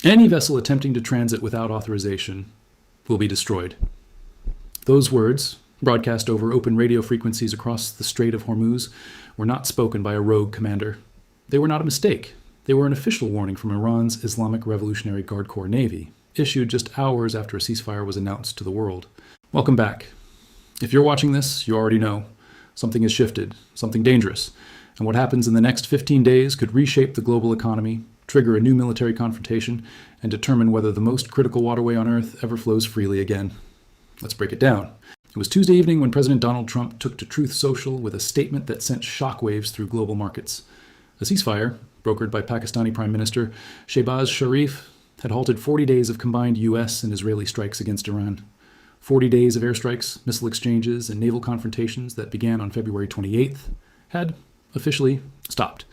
Any vessel attempting to transit without authorization will be destroyed. Those words, broadcast over open radio frequencies across the Strait of Hormuz, were not spoken by a rogue commander. They were not a mistake. They were an official warning from Iran's Islamic Revolutionary Guard Corps Navy, issued just hours after a ceasefire was announced to the world. Welcome back. If you're watching this, you already know. Something has shifted, something dangerous, and what happens in the next 15 days could reshape the global economy, trigger a new military confrontation, and determine whether the most critical waterway on Earth ever flows freely again. Let's break it down. It was Tuesday evening when President Donald Trump took to Truth Social with a statement that sent shockwaves through global markets. A ceasefire, brokered by Pakistani Prime Minister Shehbaz Sharif, had halted 40 days of combined U.S. and Israeli strikes against Iran. 40 days of airstrikes, missile exchanges, and naval confrontations that began on February 28th had officially stopped.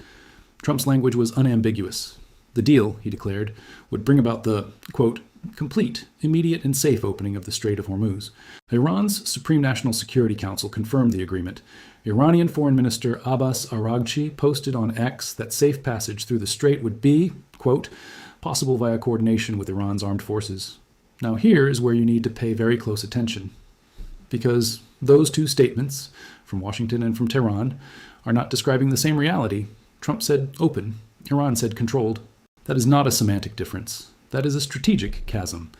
Trump's language was unambiguous. The deal, he declared, would bring about the, quote, complete, immediate, and safe opening of the Strait of Hormuz. Iran's Supreme National Security Council confirmed the agreement. Iranian Foreign Minister Abbas Araghchi posted on X that safe passage through the strait would be, quote, possible via coordination with Iran's armed forces. Now here is where you need to pay very close attention, because those two statements, from Washington and from Tehran, are not describing the same reality. Trump said open, Iran said controlled. That is not a semantic difference. That is a strategic chasm.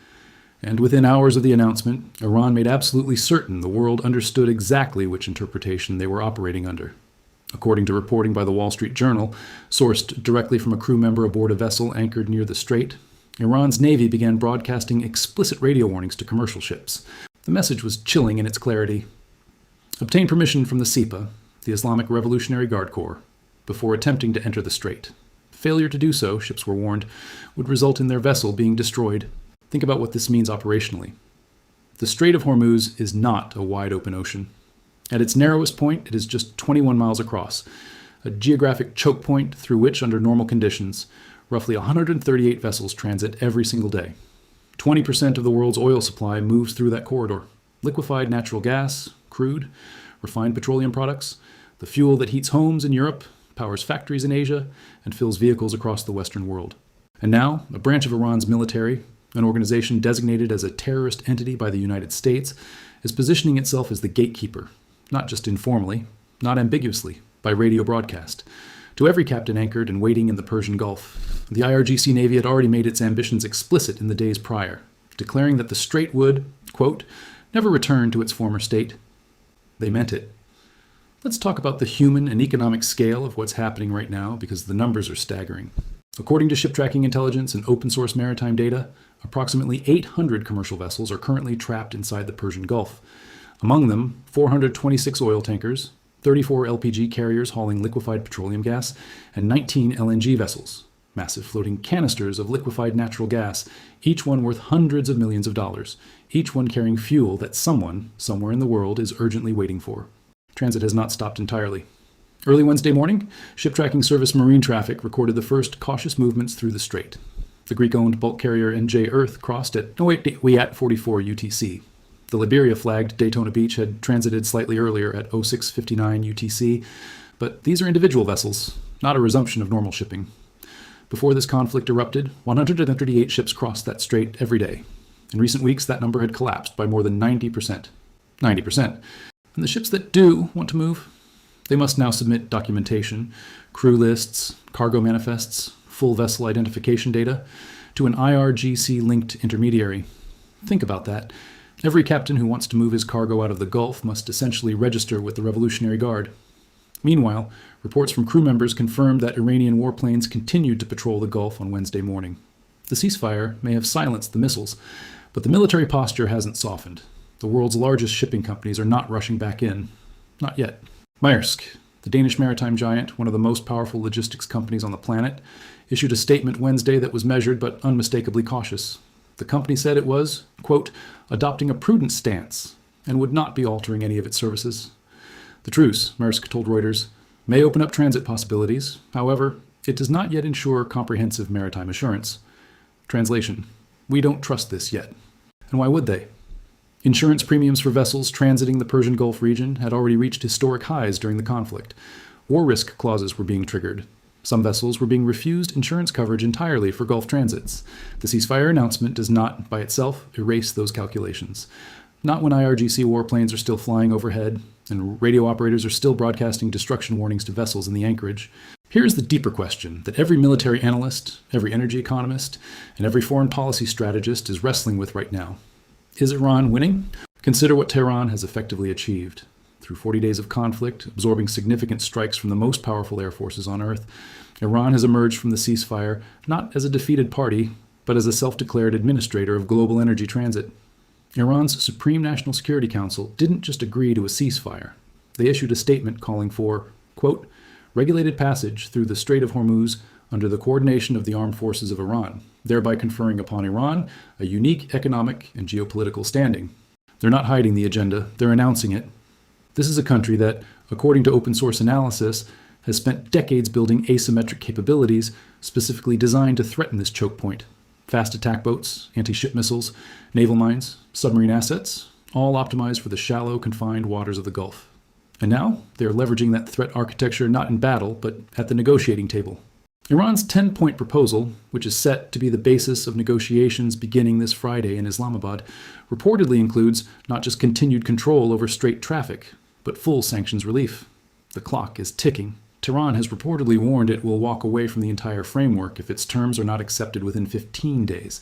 And within hours of the announcement, Iran made absolutely certain the world understood exactly which interpretation they were operating under. According to reporting by the Wall Street Journal, sourced directly from a crew member aboard a vessel anchored near the strait, Iran's Navy began broadcasting explicit radio warnings to commercial ships. The message was chilling in its clarity. Obtain permission from the SEPA, the Islamic Revolutionary Guard Corps, before attempting to enter the strait. Failure to do so, ships were warned, would result in their vessel being destroyed. Think about what this means operationally. The Strait of Hormuz is not a wide-open ocean. At its narrowest point, it is just 21 miles across, a geographic choke point through which, under normal conditions, roughly 138 vessels transit every single day. 20% of the world's oil supply moves through that corridor. Liquefied natural gas, crude, refined petroleum products, the fuel that heats homes in Europe, powers factories in Asia, and fills vehicles across the Western world. And now, a branch of Iran's military, an organization designated as a terrorist entity by the United States, is positioning itself as the gatekeeper, not just informally, not ambiguously, by radio broadcast, to every captain anchored and waiting in the Persian Gulf. The IRGC Navy had already made its ambitions explicit in the days prior, declaring that the strait would, quote, never return to its former state. They meant it. Let's talk about the human and economic scale of what's happening right now, because the numbers are staggering. According to ship tracking intelligence and open source maritime data, approximately 800 commercial vessels are currently trapped inside the Persian Gulf. Among them, 426 oil tankers, 34 LPG carriers hauling liquefied petroleum gas, and 19 LNG vessels, massive floating canisters of liquefied natural gas, each one worth hundreds of millions of dollars, each one carrying fuel that someone, somewhere in the world, is urgently waiting for. Transit has not stopped entirely. Early Wednesday morning, ship tracking service Marine Traffic recorded the first cautious movements through the strait. The Greek-owned bulk carrier NJ Earth crossed at 0844 UTC. The Liberia-flagged Daytona Beach had transited slightly earlier at 0659 UTC, but these are individual vessels, not a resumption of normal shipping. Before this conflict erupted, 138 ships crossed that strait every day. In recent weeks, that number had collapsed by more than 90%. 90%. And the ships that do want to move, they must now submit documentation, crew lists, cargo manifests, full vessel identification data, to an IRGC-linked intermediary. Think about that. Every captain who wants to move his cargo out of the Gulf must essentially register with the Revolutionary Guard. Meanwhile, reports from crew members confirmed that Iranian warplanes continued to patrol the Gulf on Wednesday morning. The ceasefire may have silenced the missiles, but the military posture hasn't softened. The world's largest shipping companies are not rushing back in. Not yet. Maersk, the Danish maritime giant, one of the most powerful logistics companies on the planet, issued a statement Wednesday that was measured but unmistakably cautious. The company said it was, quote, adopting a prudent stance and would not be altering any of its services. The truce, Maersk told Reuters, may open up transit possibilities. However, it does not yet ensure comprehensive maritime assurance. Translation: we don't trust this yet. And why would they? Insurance premiums for vessels transiting the Persian Gulf region had already reached historic highs during the conflict. War risk clauses were being triggered. Some vessels were being refused insurance coverage entirely for Gulf transits. The ceasefire announcement does not, by itself, erase those calculations. Not when IRGC warplanes are still flying overhead and radio operators are still broadcasting destruction warnings to vessels in the anchorage. Here's the deeper question that every military analyst, every energy economist, and every foreign policy strategist is wrestling with right now. Is Iran winning? Consider what Tehran has effectively achieved. Through 40 days of conflict, absorbing significant strikes from the most powerful air forces on Earth, Iran has emerged from the ceasefire not as a defeated party, but as a self-declared administrator of global energy transit. Iran's Supreme National Security Council didn't just agree to a ceasefire. They issued a statement calling for, quote, regulated passage through the Strait of Hormuz under the coordination of the armed forces of Iran, thereby conferring upon Iran a unique economic and geopolitical standing. They're not hiding the agenda, they're announcing it. This is a country that, according to open source analysis, has spent decades building asymmetric capabilities specifically designed to threaten this choke point. Fast attack boats, anti-ship missiles, naval mines, submarine assets, all optimized for the shallow, confined waters of the Gulf. And now, they are leveraging that threat architecture not in battle, but at the negotiating table. Iran's 10-point proposal, which is set to be the basis of negotiations beginning this Friday in Islamabad, reportedly includes not just continued control over strait traffic, but full sanctions relief. The clock is ticking. Tehran has reportedly warned it will walk away from the entire framework if its terms are not accepted within 15 days.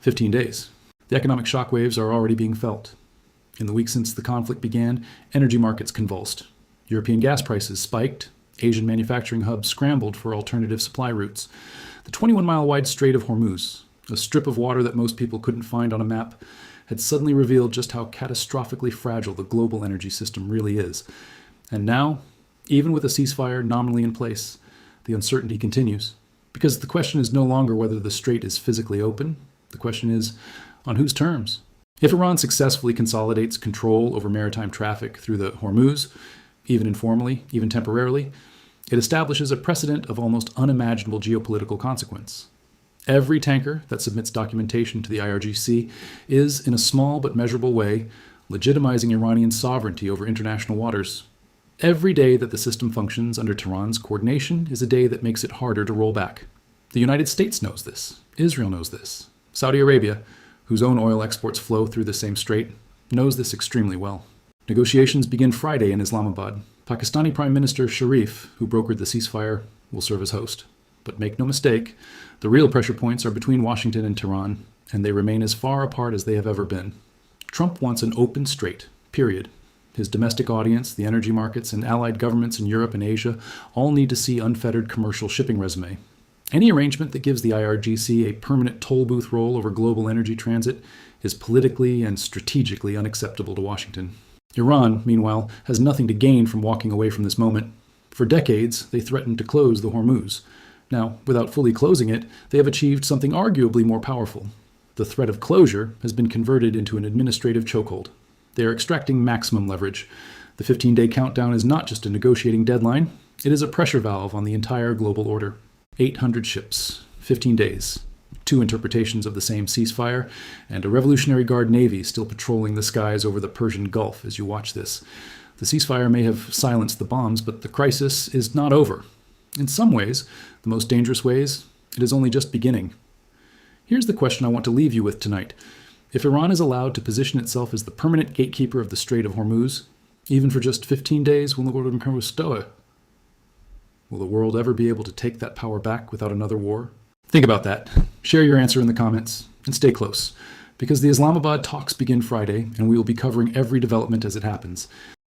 15 days. The economic shockwaves are already being felt. In the weeks since the conflict began, energy markets convulsed. European gas prices spiked. Asian manufacturing hubs scrambled for alternative supply routes. The 21-mile-wide Strait of Hormuz, a strip of water that most people couldn't find on a map, had suddenly revealed just how catastrophically fragile the global energy system really is. And now, even with a ceasefire nominally in place, the uncertainty continues. Because the question is no longer whether the strait is physically open. The question is, on whose terms? If Iran successfully consolidates control over maritime traffic through the Hormuz, even informally, even temporarily, it establishes a precedent of almost unimaginable geopolitical consequence. Every tanker that submits documentation to the IRGC is, in a small but measurable way, legitimizing Iranian sovereignty over international waters. Every day that the system functions under Tehran's coordination is a day that makes it harder to roll back. The United States knows this. Israel knows this. Saudi Arabia, whose own oil exports flow through the same strait, knows this extremely well. Negotiations begin Friday in Islamabad. Pakistani Prime Minister Sharif, who brokered the ceasefire, will serve as host. But make no mistake, the real pressure points are between Washington and Tehran, and they remain as far apart as they have ever been. Trump wants an open strait, period. His domestic audience, the energy markets, and allied governments in Europe and Asia all need to see unfettered commercial shipping resume. Any arrangement that gives the IRGC a permanent toll booth role over global energy transit is politically and strategically unacceptable to Washington. Iran, meanwhile, has nothing to gain from walking away from this moment. For decades, they threatened to close the Hormuz. Now, without fully closing it, they have achieved something arguably more powerful. The threat of closure has been converted into an administrative chokehold. They are extracting maximum leverage. The 15-day countdown is not just a negotiating deadline, it is a pressure valve on the entire global order. 800 ships, 15 days, 2 interpretations of the same ceasefire, and a Revolutionary Guard Navy still patrolling the skies over the Persian Gulf as you watch this. The ceasefire may have silenced the bombs, but the crisis is not over. In some ways, the most dangerous ways, it is only just beginning. Here's the question I want to leave you with tonight. If Iran is allowed to position itself as the permanent gatekeeper of the Strait of Hormuz, even for just 15 days, will the world ever be able to take that power back without another war? Think about that. Share your answer in the comments, and stay close, because the Islamabad talks begin Friday, and we will be covering every development as it happens.